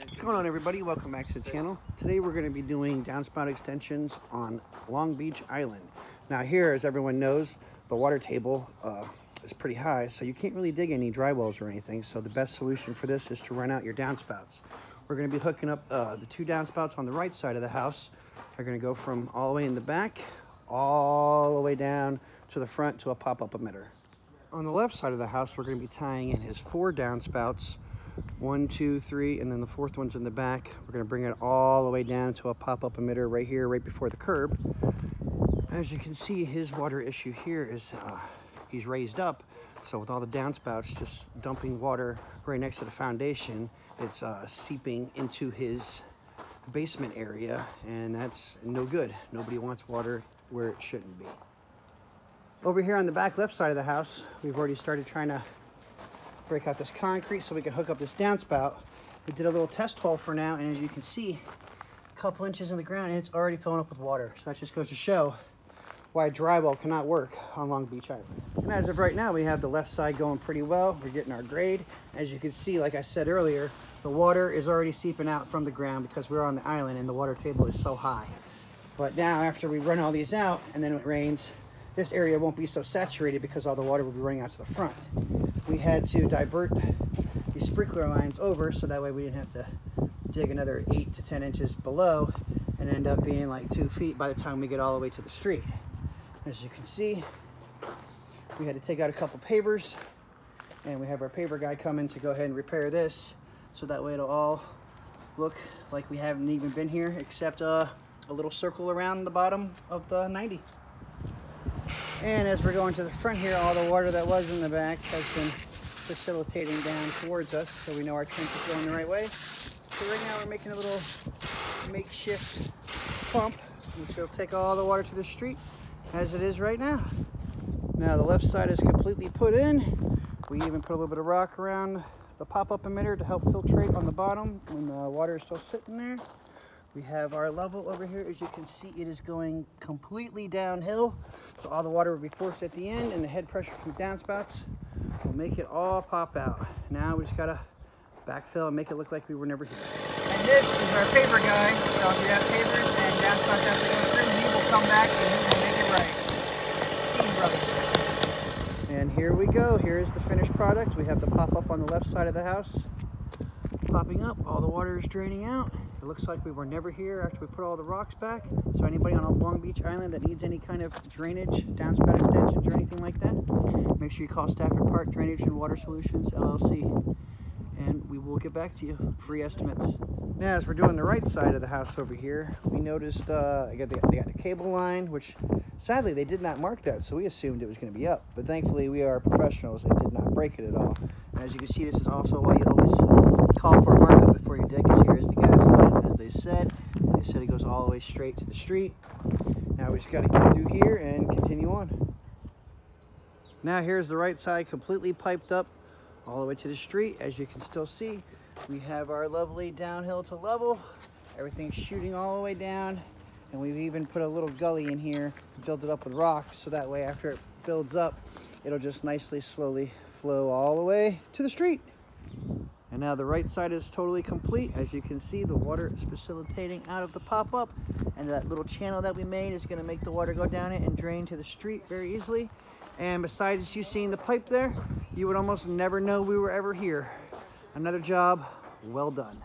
What's going on, everybody? Welcome back to the channel. Today we're going to be doing downspout extensions on Long Beach Island. Now here, as everyone knows, the water table is pretty high, so you can't really dig any dry wells or anything. So the best solution for this is to run out your downspouts. We're going to be hooking up the two downspouts on the right side of the house. They're going to go from all the way in the back all the way down to the front to a pop-up emitter. On the left side of the house, we're going to be tying in his 4 downspouts. 1, 2, 3, and then the 4th one's in the back. We're going to bring it all the way down to a pop-up emitter right here, right before the curb. As you can see, his water issue here is he's raised up, so with all the downspouts just dumping water right next to the foundation, it's seeping into his basement area, and that's no good. Nobody wants water where it shouldn't be. Over here on the back left side of the house, we've already started trying to break out this concrete so we can hook up this downspout. We did a little test hole for now, and as you can see, a couple inches in the ground, and it's already filling up with water. So that just goes to show why a dry well cannot work on Long Beach Island. And as of right now, we have the left side going pretty well. We're getting our grade. As you can see, like I said earlier, the water is already seeping out from the ground because we're on the island and the water table is so high. But now, after we run all these out and then it rains, this area won't be so saturated because all the water will be running out to the front. We had to divert these sprinkler lines over so that way we didn't have to dig another 8 to 10 inches below and end up being like 2 feet by the time we get all the way to the street. As you can see, we had to take out a couple pavers, and we have our paver guy come in to go ahead and repair this so that way it'll all look like we haven't even been here except a little circle around the bottom of the 90. And as we're going to the front here, all the water that was in the back has been facilitating down towards us, so we know our trench is going the right way. So right now we're making a little makeshift pump, which will take all the water to the street as it is right now. Now the left side is completely put in. We even put a little bit of rock around the pop-up emitter to help filtrate on the bottom when the water is still sitting there. We have our level over here. As you can see, it is going completely downhill. So all the water will be forced at the end, and the head pressure from the downspouts will make it all pop out. Now we just gotta backfill and make it look like we were never here. And this is our paver guy. So if you have pavers and downspouts have to go through, he will come back and he will make it right. Team brother. And here we go. Here is the finished product. We have the pop-up on the left side of the house. Popping up, all the water is draining out. It looks like we were never here after we put all the rocks back. So anybody on Long Beach Island that needs any kind of drainage, downspout extensions or anything like that, make sure you call Stafford Park Drainage and Water Solutions LLC, and we will get back to you. Free estimates. Now, as we're doing the right side of the house over here, we noticed they got the cable line, which sadly they did not mark that, so we assumed it was going to be up. But thankfully, we are professionals and did not break it at all. And as you can see, this is also why you always call for a markup before you dig, because here is the gas line, as they said. They said it goes all the way straight to the street. Now we just got to get through here and continue on. Now here's the right side completely piped up all the way to the street. As you can still see, we have our lovely downhill to level. Everything's shooting all the way down, and we've even put a little gully in here to build it up with rocks, so that way after it builds up, it'll just nicely, slowly flow all the way to the street. And now the right side is totally complete. As you can see, the water is facilitating out of the pop-up, and that little channel that we made is going to make the water go down it and drain to the street very easily. And besides you seeing the pipe there, you would almost never know we were ever here. Another job well done.